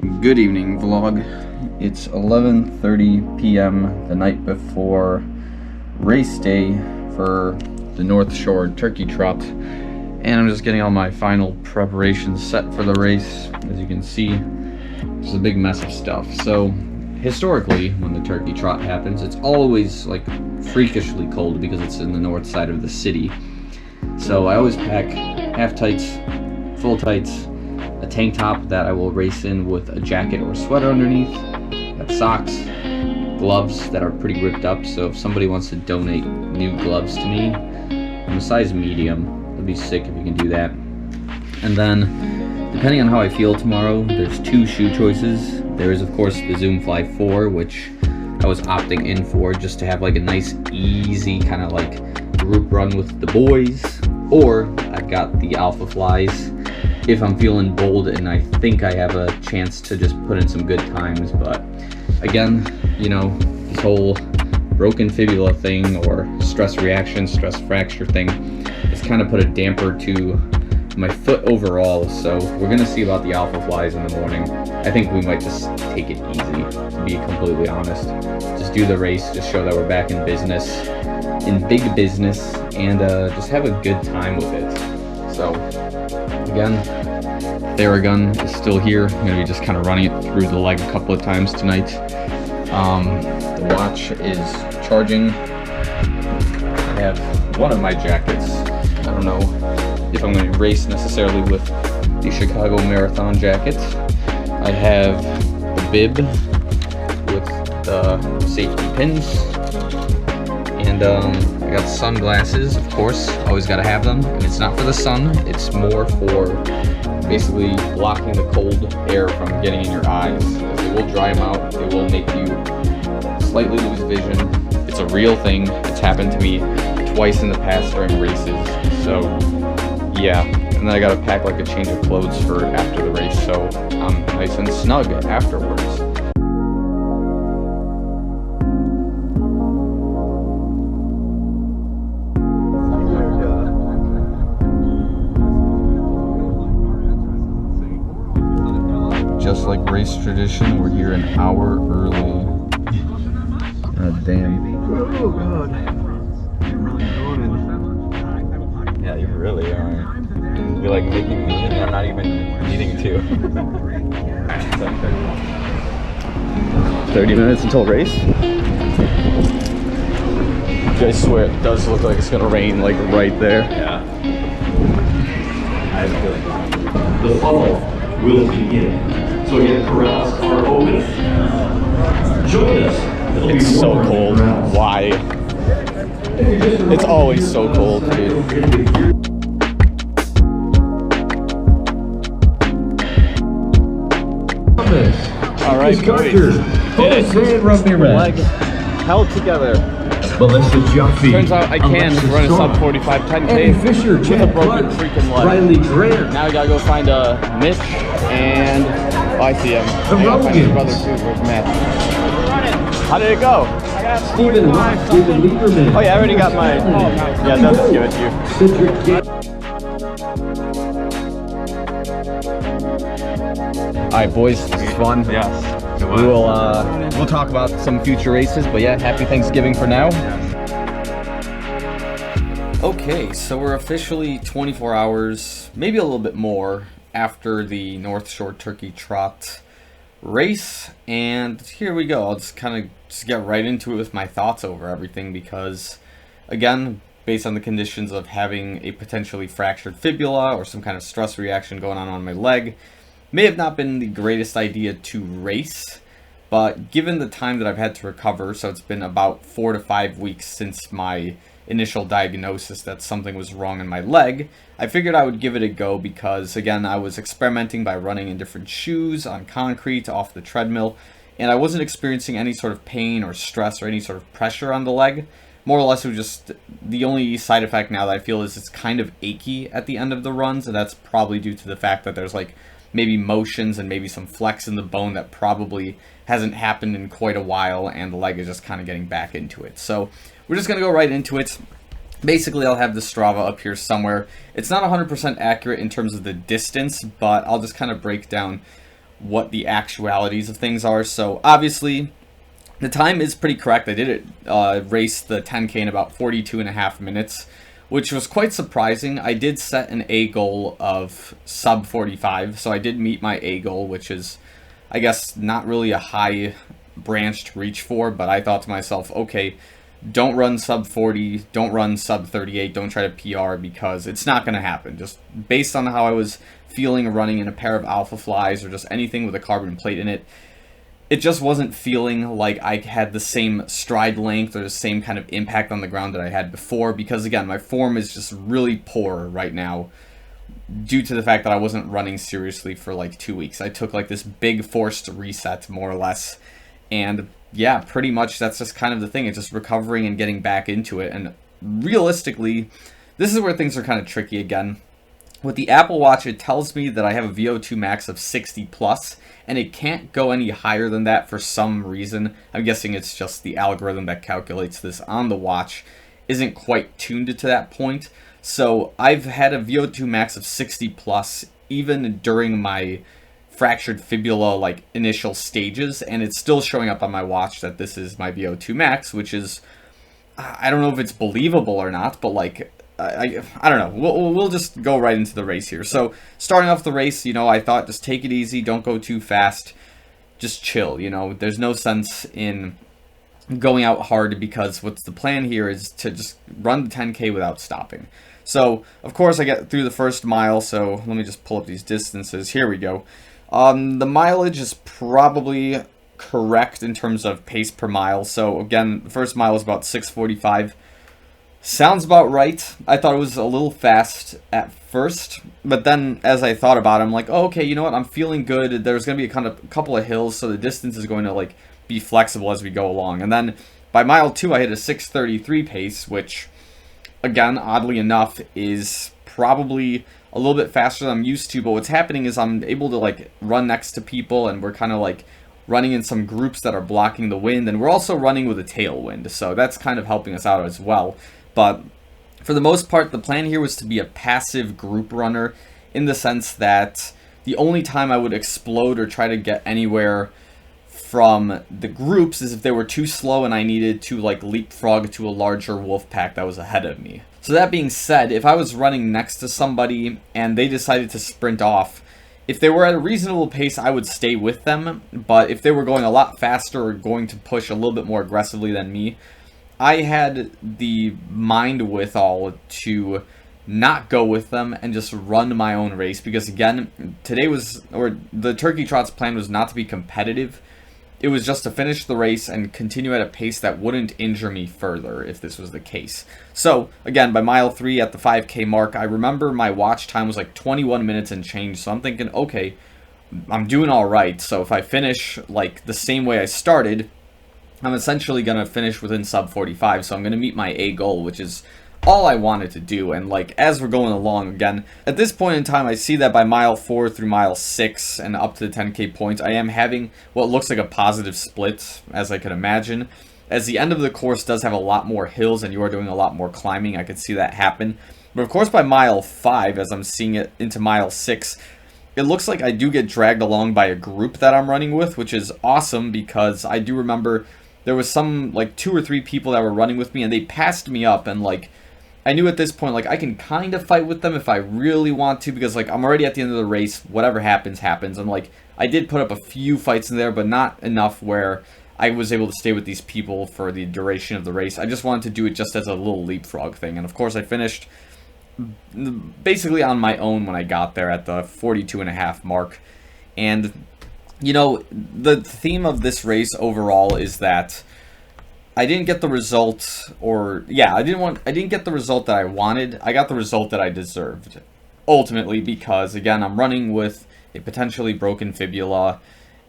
Good evening, vlog. It's 11:30 p.m. the night before race day for the North Shore Turkey Trot, and I'm just getting all my final preparations set for the race. As you can see, there's a big mess of stuff. So historically, when the Turkey Trot happens, it's always like freakishly cold because it's in the north side of the city. So I always pack half tights, full tights, a tank top that I will race in with a jacket or sweater underneath, got socks, gloves that are pretty ripped up, so if somebody wants to donate new gloves to me, I'm a size medium, that'd be sick if you can do that. And then, depending on how I feel tomorrow, there's two shoe choices. There is of course the Zoom Fly 4, which I was opting in for just to have like a nice easy kind of like group run with the boys, or I've got the Alpha Flies if I'm feeling bold and I think I have a chance to just put in some good times. But again, you know, this whole broken fibula thing or stress reaction, stress fracture thing, it's kind of put a damper to my foot overall. So we're gonna see about the Alpha Flies in the morning. I think we might just take it easy, to be completely honest. Just do the race, just show that we're back in business, in big business, and just have a good time with it. So again, Theragun is still here. I'm going to be just kind of running it through the leg a couple of times tonight. The watch is charging. I have one of my jackets. I don't know if I'm going to race necessarily with the Chicago Marathon jacket. I have the bib with the safety pins. And I got sunglasses, of course, always got to have them. And it's not for the sun, it's more for basically blocking the cold air from getting in your eyes. Because it will dry them out, it will make you slightly lose vision. It's a real thing, it's happened to me twice in the past during races. So yeah, and then I got to pack like a change of clothes for after the race, so I'm nice and snug afterwards. Just like race tradition, we're here an hour early. Damn. Oh god. I'm really going in. Yeah, you really are. You're like making me, and I'm not even needing to. 30 minutes until race? I swear it does look like it's gonna rain, like right there. Yeah. I have a feeling. The funnel will begin. So again, corrals are open. Join us. It'll It's be so warm cold. corrals. Why? It's always so cold, dude. Alright, Instructor, Jose Ramirez. leg held together. Melissa Juffy. Turns out I can run a sub 45 10K Eddie Fisher, with a Chad broken Clark, freaking leg. Riley Grant. Now I gotta go find Mitch and I see him. I gotta find his brother too. Where's Matt? How did it go? Stephen Rock, David Lieberman. Oh yeah, I already got my. Yeah, no, just give it to you. Cedric Gates. All right, boys, this is fun. Yes. We will we'll talk about some future races, but yeah, happy Thanksgiving for now. Okay, so we're officially 24 hours, maybe a little bit more, after the North Shore Turkey Trot race, and here we go. I'll just kind of get right into it with my thoughts over everything because, again, based on the conditions of having a potentially fractured fibula or some kind of stress reaction going on my leg, may have not been the greatest idea to race, but given the time that I've had to recover, so it's been about 4 to 5 weeks since my initial diagnosis that something was wrong in my leg, I figured I would give it a go because, again, I was experimenting by running in different shoes, on concrete, off the treadmill, and I wasn't experiencing any sort of pain or stress or any sort of pressure on the leg. More or less, it was just the only side effect now that I feel is it's kind of achy at the end of the runs, and that's probably due to the fact that there's like maybe motions and maybe some flex in the bone that probably hasn't happened in quite a while, and the leg is just kind of getting back into it. So we're just going to go right into it. Basically, I'll have the Strava up here somewhere. It's not 100% accurate in terms of the distance, but I'll just kind of break down what the actualities of things are. So obviously the time is pretty correct. I did it race the 10K in about 42.5 minutes, which was quite surprising. I did set an A goal of sub 45, so I did meet my A goal, which is, I guess, not really a high branch to reach for, but I thought to myself, okay, don't run sub 40, don't run sub 38, don't try to PR, because it's not going to happen. Just based on how I was feeling running in a pair of Alpha Flies or just anything with a carbon plate in it, it just wasn't feeling like I had the same stride length or the same kind of impact on the ground that I had before, because again, my form is just really poor right now due to the fact that I wasn't running seriously for like 2 weeks. I took like this big forced reset, more or less, and yeah, pretty much that's just kind of the thing. It's just recovering and getting back into it. And realistically, this is where things are kind of tricky again. With the Apple Watch, it tells me that I have a VO2 max of 60 plus, and it can't go any higher than that for some reason. I'm guessing it's just the algorithm that calculates this on the watch isn't quite tuned to that point. So I've had a VO2 max of 60 plus even during my fractured fibula like initial stages, and it's still showing up on my watch that this is my VO2 max, which is, I don't know if it's believable or not, but like I don't know. We'll just go right into the race here. So starting off the race, you know, I thought just take it easy, don't go too fast, just chill. You know, there's no sense in going out hard, because what's the plan here is to just run the 10K without stopping. So of course I get through the first mile. So let me just pull up these distances. Here we go. The mileage is probably correct in terms of pace per mile. So again, the first mile is about 6:45. Sounds about right. I thought it was a little fast at first, but then as I thought about it, I'm like, oh, okay, you know what? I'm feeling good. There's going to be a couple of hills, so the distance is going to like be flexible as we go along. And then by mile 2, I hit a 6:33 pace, which again, oddly enough, is probably a little bit faster than I'm used to. But what's happening is I'm able to like run next to people, and we're kind of like running in some groups that are blocking the wind, and we're also running with a tailwind, so that's kind of helping us out as well. But for the most part, the plan here was to be a passive group runner, in the sense that the only time I would explode or try to get anywhere from the groups is if they were too slow and I needed to like leapfrog to a larger wolf pack that was ahead of me. So that being said, if I was running next to somebody and they decided to sprint off, if they were at a reasonable pace, I would stay with them. But if they were going a lot faster or going to push a little bit more aggressively than me, I had the mind withal to not go with them and just run my own race, because again, the Turkey Trot's plan was not to be competitive. It was just to finish the race and continue at a pace that wouldn't injure me further if this was the case. So again, by mile 3 at the 5K mark, I remember my watch time was like 21 minutes and change. So I'm thinking, okay, I'm doing all right. So if I finish like the same way I started, I'm essentially going to finish within sub 45, so I'm going to meet my A goal, which is all I wanted to do. And like as we're going along, again, at this point in time, I see that by mile 4 through mile 6 and up to the 10K points, I am having what looks like a positive split, as I could imagine. As the end of the course does have a lot more hills and you are doing a lot more climbing, I could see that happen. But of course by mile 5, as I'm seeing it into mile 6, it looks like I do get dragged along by a group that I'm running with, which is awesome, because I do remember there was some like 2 or 3 people that were running with me, and they passed me up, and like I knew at this point like I can kind of fight with them if I really want to, because like I'm already at the end of the race. Whatever happens happens. And like I did put up a few fights in there, but not enough where I was able to stay with these people for the duration of the race. I just wanted to do it just as a little leapfrog thing. And of course I finished basically on my own when I got there at the 42.5 mark. And you know, the theme of this race overall is that I didn't get the result, I didn't get the result that I wanted. I got the result that I deserved, ultimately, because again, I'm running with a potentially broken fibula,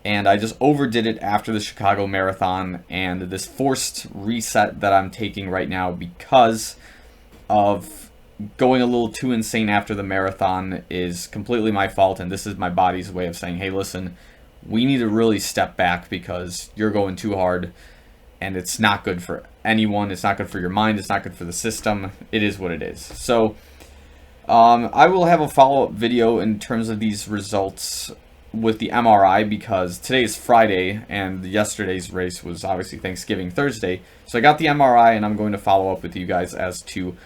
and I just overdid it after the Chicago Marathon, and this forced reset that I'm taking right now because of going a little too insane after the marathon is completely my fault, and this is my body's way of saying, hey, listen, we need to really step back because you're going too hard, and it's not good for anyone. It's not good for your mind. It's not good for the system. It is what it is. So I will have a follow-up video in terms of these results with the MRI because today is Friday and yesterday's race was obviously Thanksgiving Thursday. So I got the MRI and I'm going to follow up with you guys as to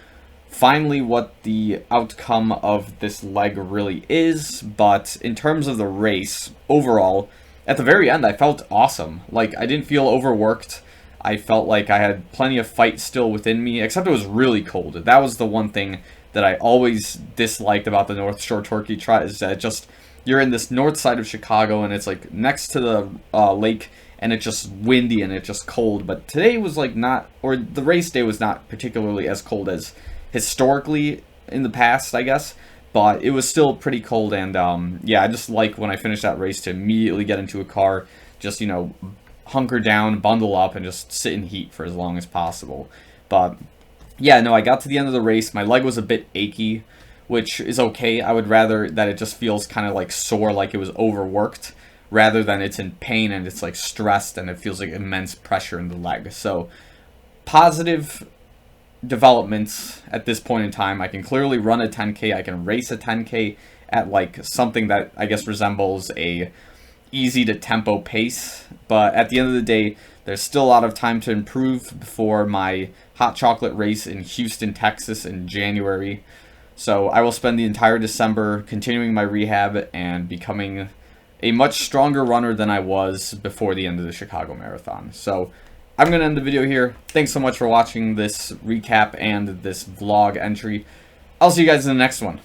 finally what the outcome of this leg really is. But in terms of the race overall, at the very end I felt awesome. Like, I didn't feel overworked. I felt like I had plenty of fight still within me, except it was really cold. That was the one thing that I always disliked about the North Shore Turkey Trot, is that just, you're in this north side of Chicago and it's like next to the lake, and it's just windy and it's just cold. But today was like not, or the race day was not particularly as cold as historically in the past, I guess. But it was still pretty cold, and yeah, I just like when I finished that race to immediately get into a car, just, you know, hunker down, bundle up, and just sit in heat for as long as possible. But yeah, no, I got to the end of the race. My leg was a bit achy, which is okay. I would rather that it just feels kind of like sore, like it was overworked, rather than it's in pain and it's like stressed and it feels like immense pressure in the leg. So positive developments at this point in time. I can clearly run a 10K. I can race a 10K at like something that I guess resembles a easy to tempo pace. But at the end of the day, there's still a lot of time to improve before my hot chocolate race in Houston, Texas in January. So I will spend the entire December continuing my rehab and becoming a much stronger runner than I was before the end of the Chicago Marathon. So I'm going to end the video here. Thanks so much for watching this recap and this vlog entry. I'll see you guys in the next one.